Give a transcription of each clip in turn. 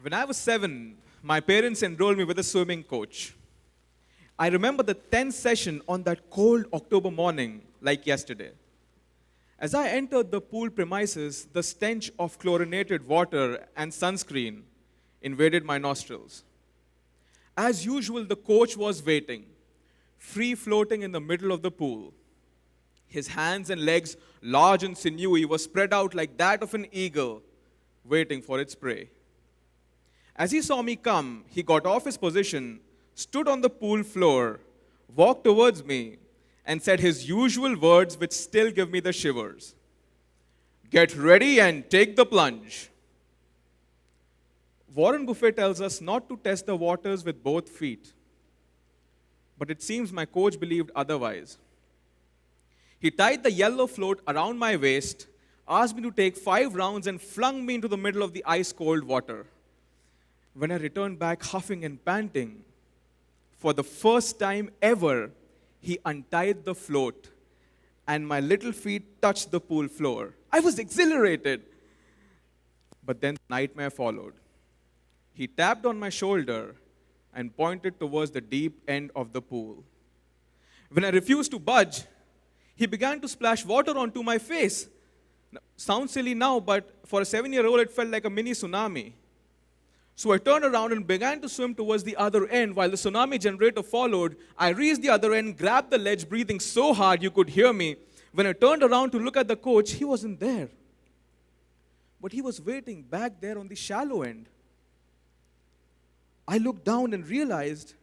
When I was 7, my parents enrolled me with a swimming coach. I remember the 10th session on that cold October morning like yesterday. As I entered the pool premises, the stench of chlorinated water and sunscreen invaded my nostrils. As usual, the coach was waiting, free floating in the middle of the pool. His hands and legs, large and sinewy, were spread out like that of an eagle, waiting for its prey. As he saw me come, he got off his position, stood on the pool floor, walked towards me, and said his usual words which still give me the shivers. "Get ready and take the plunge." Warren Buffett tells us not to test the waters with both feet. But it seems my coach believed otherwise. He tied the yellow float around my waist, asked me to take 5 rounds, and flung me into the middle of the ice-cold water. When I returned back huffing and panting, for the first time ever, he untied the float, and my little feet touched the pool floor. I was exhilarated. But then nightmare followed. He tapped on my shoulder and pointed towards the deep end of the pool. When I refused to budge, he began to splash water onto my face. Sounds silly now, but for a 7-year-old, it felt like a mini tsunami. So I turned around and began to swim towards the other end while the tsunami generator followed. I reached the other end, grabbed the ledge, breathing so hard you could hear me. When I turned around to look at the coach, he wasn't there. But he was waiting back there on the shallow end. I looked down and realized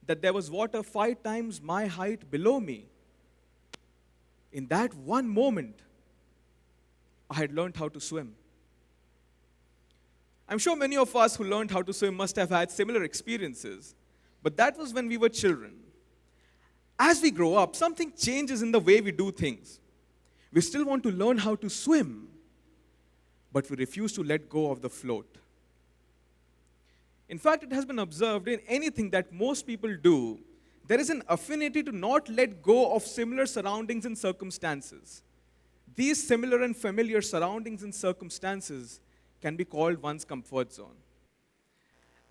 that there was water 5 times my height below me. In that one moment, I had learned how to swim. I'm sure many of us who learned how to swim must have had similar experiences, but that was when we were children. As we grow up, something changes in the way we do things. We still want to learn how to swim, but we refuse to let go of the float. In fact, it has been observed in anything that most people do, there is an affinity to not let go of similar surroundings and circumstances. These similar and familiar surroundings and circumstances can be called one's comfort zone.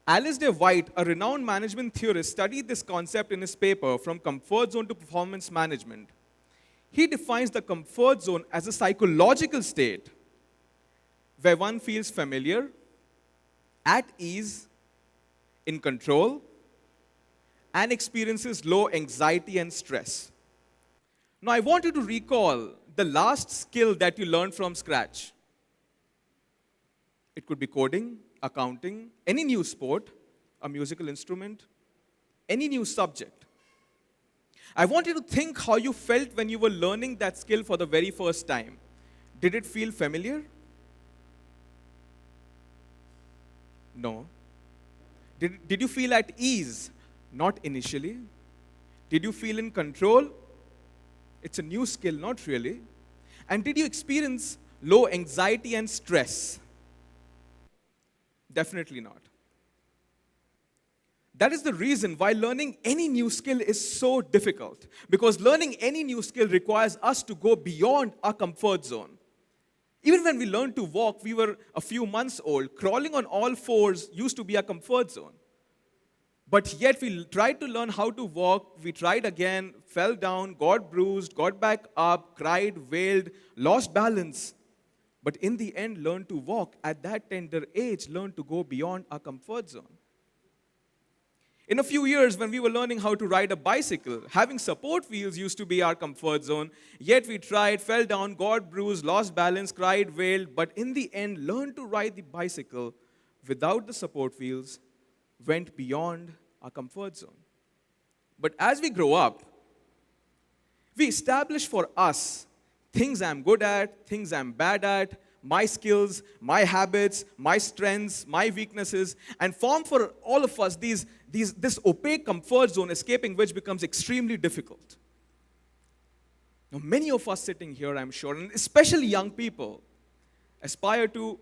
Alasdair White, a renowned management theorist, studied this concept in his paper, From Comfort Zone to Performance Management. He defines the comfort zone as a psychological state where one feels familiar, at ease, in control, and experiences low anxiety and stress. Now, I want you to recall the last skill that you learned from scratch. It could be coding, accounting, any new sport, a musical instrument, any new subject. I want you to think how you felt when you were learning that skill for the very first time. Did it feel familiar? No. Did you feel at ease? Not initially. Did you feel in control? It's a new skill, not really. And did you experience low anxiety and stress? Definitely not. That is the reason why learning any new skill is so difficult. Because learning any new skill requires us to go beyond our comfort zone. Even when we learned to walk, we were a few months old. Crawling on all fours used to be our comfort zone. But yet we tried to learn how to walk, we tried again, fell down, got bruised, got back up, cried, wailed, lost balance. But in the end, learned to walk. At that tender age, learned to go beyond our comfort zone. In a few years, when we were learning how to ride a bicycle, having support wheels used to be our comfort zone. Yet we tried, fell down, got bruised, lost balance, cried, wailed. But in the end, learned to ride the bicycle without the support wheels, went beyond our comfort zone. But as we grow up, we establish for us things I'm good at, things I'm bad at, my skills, my habits, my strengths, my weaknesses, and form for all of us this opaque comfort zone, escaping which becomes extremely difficult. Now, many of us sitting here, I'm sure, and especially young people, aspire to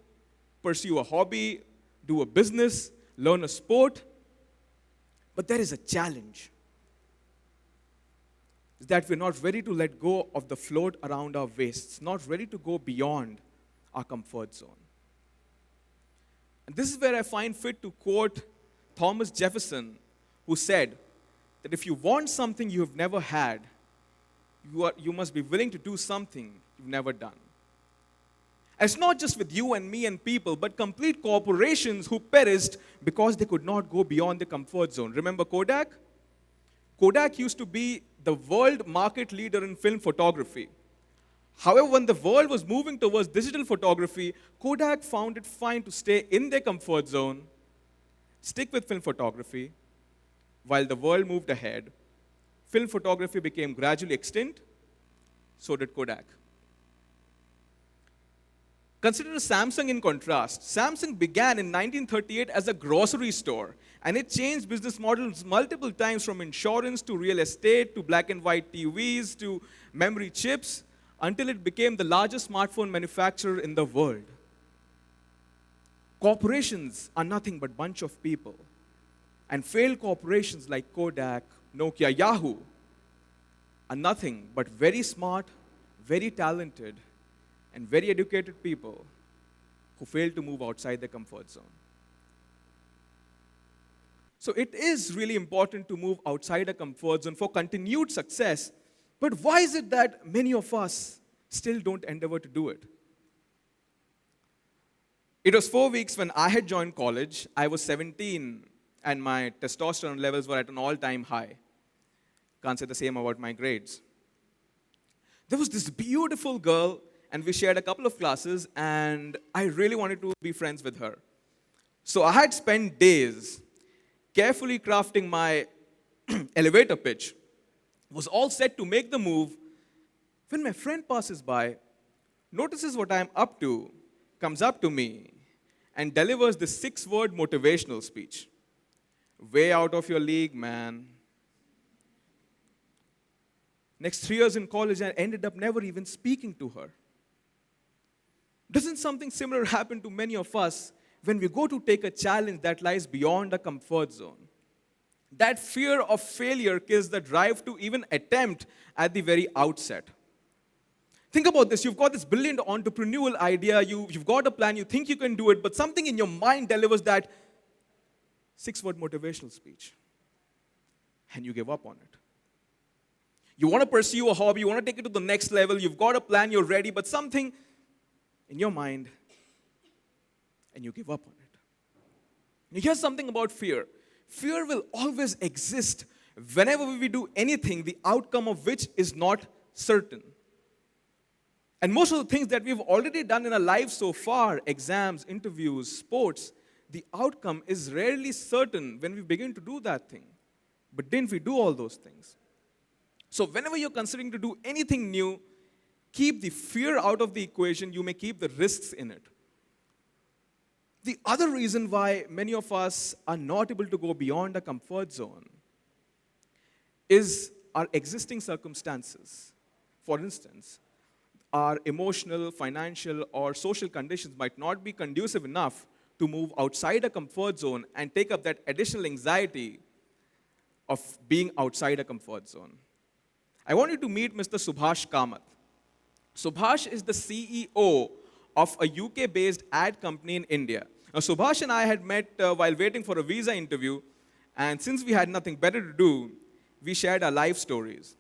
pursue a hobby, do a business, learn a sport, but there is a challenge. Is that we're not ready to let go of the float around our waists, not ready to go beyond our comfort zone. And this is where I find fit to quote Thomas Jefferson, who said that if you want something you have never had, you must be willing to do something you've never done. And it's not just with you and me and people, but complete corporations who perished because they could not go beyond the comfort zone. Remember Kodak? Kodak used to be the world market leader in film photography. However, when the world was moving towards digital photography, Kodak found it fine to stay in their comfort zone, stick with film photography, while the world moved ahead. Film photography became gradually extinct, so did Kodak. Consider Samsung in contrast. Samsung began in 1938 as a grocery store, and it changed business models multiple times from insurance to real estate to black and white TVs to memory chips until it became the largest smartphone manufacturer in the world. Corporations are nothing but a bunch of people, and failed corporations like Kodak, Nokia, Yahoo are nothing but very smart, very talented, and very educated people who fail to move outside their comfort zone. So it is really important to move outside a comfort zone for continued success, but why is it that many of us still don't endeavor to do it? It was 4 weeks when I had joined college. I was 17 and my testosterone levels were at an all-time high. Can't say the same about my grades. There was this beautiful girl, and we shared a couple of classes, and I really wanted to be friends with her. So I had spent days carefully crafting my elevator pitch. Was all set to make the move when my friend passes by, notices what I'm up to, comes up to me, and delivers this 6-word motivational speech. Way out of your league, man. Next 3 years in college, I ended up never even speaking to her. Doesn't something similar happen to many of us when we go to take a challenge that lies beyond our comfort zone? That fear of failure kills the drive to even attempt at the very outset. Think about this. You've got this brilliant entrepreneurial idea. You've got a plan. You think you can do it, but something in your mind delivers that 6-word motivational speech, and you give up on it. You want to pursue a hobby. You want to take it to the next level. You've got a plan. You're ready, but something in your mind, and you give up on it. Now, here's something about fear. Fear will always exist whenever we do anything, the outcome of which is not certain. And most of the things that we've already done in our lives so far, exams, interviews, sports, the outcome is rarely certain when we begin to do that thing. But didn't we do all those things? So whenever you're considering to do anything new, keep the fear out of the equation. You may keep the risks in it. The other reason why many of us are not able to go beyond a comfort zone is our existing circumstances. For instance, our emotional, financial, or social conditions might not be conducive enough to move outside a comfort zone and take up that additional anxiety of being outside a comfort zone. I want you to meet Mr. Subhash Kamath. Subhash is the CEO of a UK-based ad company in India. Now, Subhash and I had met while waiting for a visa interview, and since we had nothing better to do, we shared our life stories.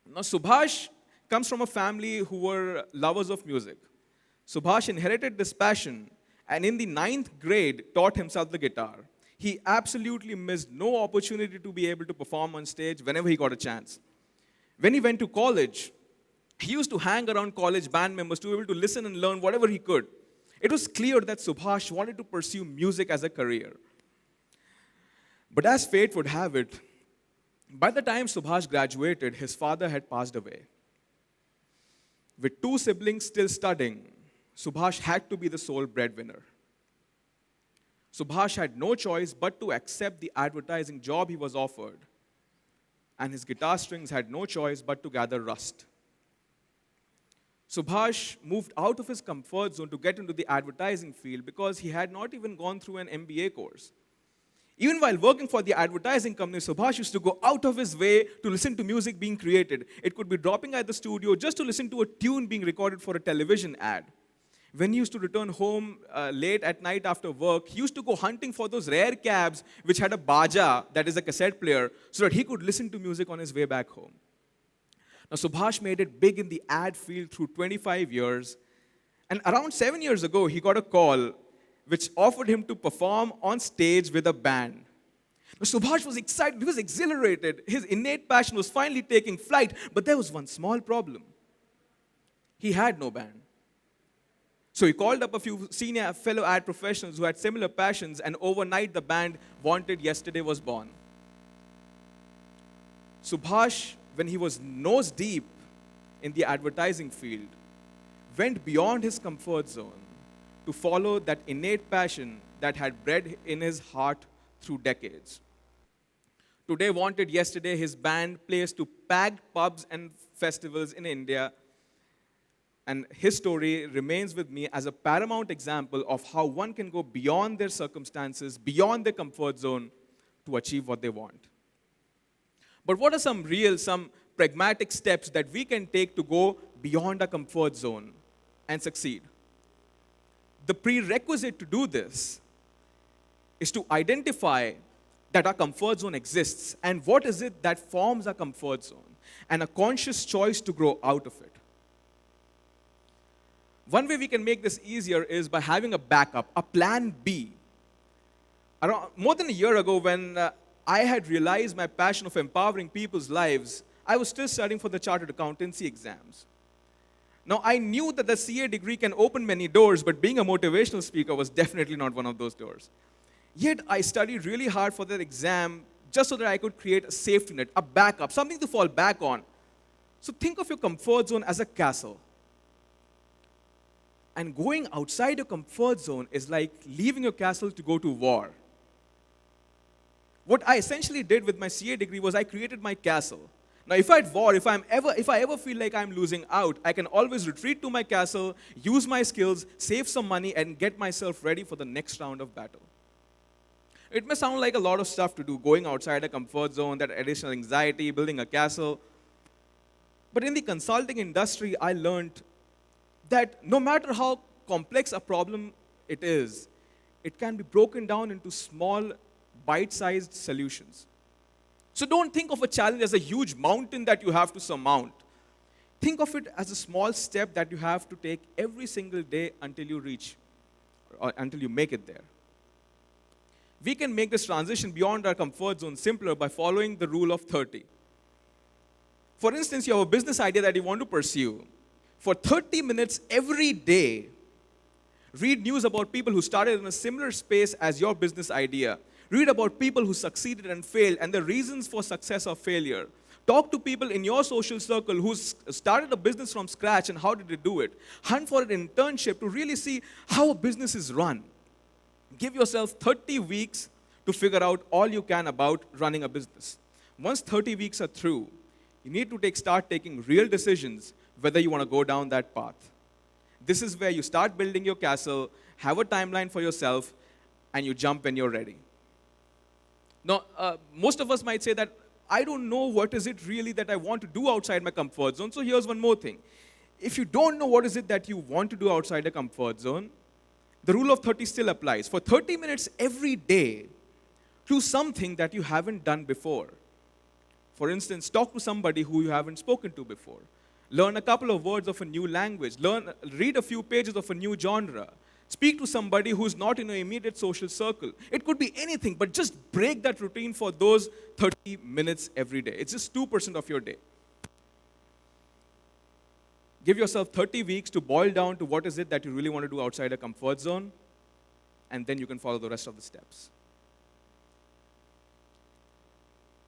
Now, Subhash comes from a family who were lovers of music. Subhash inherited this passion, and in the 9th grade, taught himself the guitar. He absolutely missed no opportunity to be able to perform on stage whenever he got a chance. When he went to college, he used to hang around college band members to be able to listen and learn whatever he could. It was clear that Subhash wanted to pursue music as a career. But as fate would have it, by the time Subhash graduated, his father had passed away. With 2 siblings still studying, Subhash had to be the sole breadwinner. Subhash had no choice but to accept the advertising job he was offered, and his guitar strings had no choice but to gather rust. Subhash moved out of his comfort zone to get into the advertising field because he had not even gone through an MBA course. Even while working for the advertising company, Subhash used to go out of his way to listen to music being created. It could be dropping at the studio just to listen to a tune being recorded for a television ad. When he used to return home late at night after work, he used to go hunting for those rare cabs which had a baja, that is a cassette player, so that he could listen to music on his way back home. Now, Subhash made it big in the ad field through 25 years. And around 7 years ago, he got a call which offered him to perform on stage with a band. Now, Subhash was excited, he was exhilarated. His innate passion was finally taking flight, but there was one small problem. He had no band. So he called up a few senior fellow ad professionals who had similar passions, and overnight the band Wanted Yesterday was born. Subhash, when he was nose deep in the advertising field, went beyond his comfort zone to follow that innate passion that had bred in his heart through decades. Today, Wanted Yesterday, his band plays to packed pubs and festivals in India. And his story remains with me as a paramount example of how one can go beyond their circumstances, beyond their comfort zone, to achieve what they want. But what are some pragmatic steps that we can take to go beyond our comfort zone and succeed? The prerequisite to do this is to identify that our comfort zone exists and what is it that forms our comfort zone, and a conscious choice to grow out of it. One way we can make this easier is by having a backup, a plan B. More than a year ago, when I had realized my passion of empowering people's lives, I was still studying for the chartered accountancy exams. Now, I knew that the CA degree can open many doors, but being a motivational speaker was definitely not one of those doors. Yet, I studied really hard for that exam just so that I could create a safety net, a backup, something to fall back on. So think of your comfort zone as a castle. And going outside your comfort zone is like leaving your castle to go to war. What I essentially did with my CA degree was I created my castle. Now, if I ever feel like I'm losing out, I can always retreat to my castle, use my skills, save some money, and get myself ready for the next round of battle. It may sound like a lot of stuff to do, going outside a comfort zone, that additional anxiety, building a castle. But in the consulting industry, I learned that no matter how complex a problem it is, it can be broken down into small, bite-sized solutions. So don't think of a challenge as a huge mountain that you have to surmount. Think of it as a small step that you have to take every single day until you reach, or until you make it there. We can make this transition beyond our comfort zone simpler by following the rule of 30. For instance, you have a business idea that you want to pursue. For 30 minutes every day, read news about people who started in a similar space as your business idea. Read about people who succeeded and failed and the reasons for success or failure. Talk to people in your social circle who started a business from scratch and how did they do it. Hunt for an internship to really see how a business is run. Give yourself 30 weeks to figure out all you can about running a business. Once 30 weeks are through, you need to start taking real decisions whether you want to go down that path. This is where you start building your castle, have a timeline for yourself, and you jump when you're ready. Now, most of us might say that, I don't know what is it really that I want to do outside my comfort zone, so here's one more thing. If you don't know what is it that you want to do outside the comfort zone, the rule of 30 still applies. For 30 minutes every day, do something that you haven't done before. For instance, talk to somebody who you haven't spoken to before. Learn a couple of words of a new language. Read a few pages of a new genre. Speak to somebody who's not in your immediate social circle. It could be anything, but just break that routine for those 30 minutes every day. It's just 2% of your day. Give yourself 30 weeks to boil down to what is it that you really want to do outside a comfort zone, and then you can follow the rest of the steps.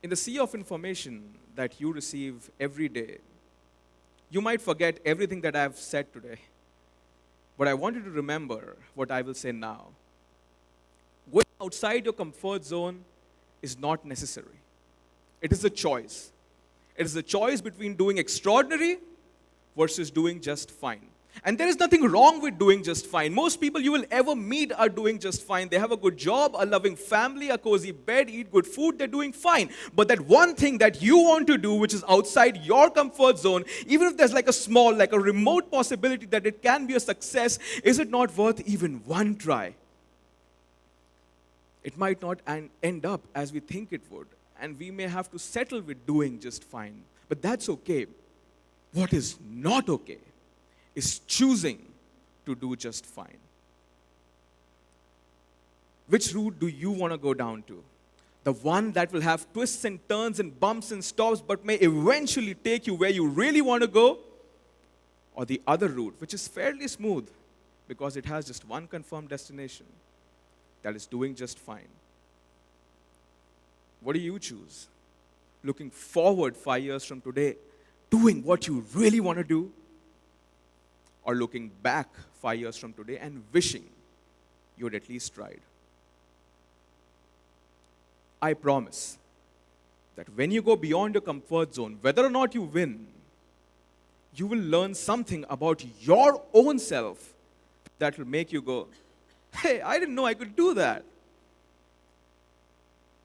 In the sea of information that you receive every day, you might forget everything that I've said today. But I want you to remember what I will say now. Going outside your comfort zone is not necessary. It is a choice. It is a choice between doing extraordinary versus doing just fine. And there is nothing wrong with doing just fine. Most people you will ever meet are doing just fine. They have a good job, a loving family, a cozy bed, eat good food, they're doing fine. But that one thing that you want to do, which is outside your comfort zone, even if there's like a small, like a remote possibility that it can be a success, is it not worth even one try? It might not end up as we think it would. And we may have to settle with doing just fine. But that's okay. What is not okay is choosing to do just fine. Which route do you want to go down to? The one that will have twists and turns and bumps and stops but may eventually take you where you really want to go? Or the other route, which is fairly smooth because it has just one confirmed destination, that is doing just fine? What do you choose? Looking forward 5 years from today, doing what you really want to do? Or looking back 5 years from today and wishing you had at least tried? I promise that when you go beyond your comfort zone, whether or not you win, you will learn something about your own self that will make you go, hey, I didn't know I could do that.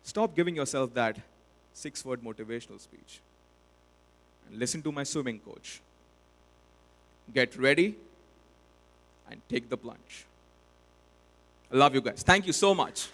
Stop giving yourself that 6-word motivational speech and listen to my swimming coach. Get ready and take the plunge. I love you guys. Thank you so much.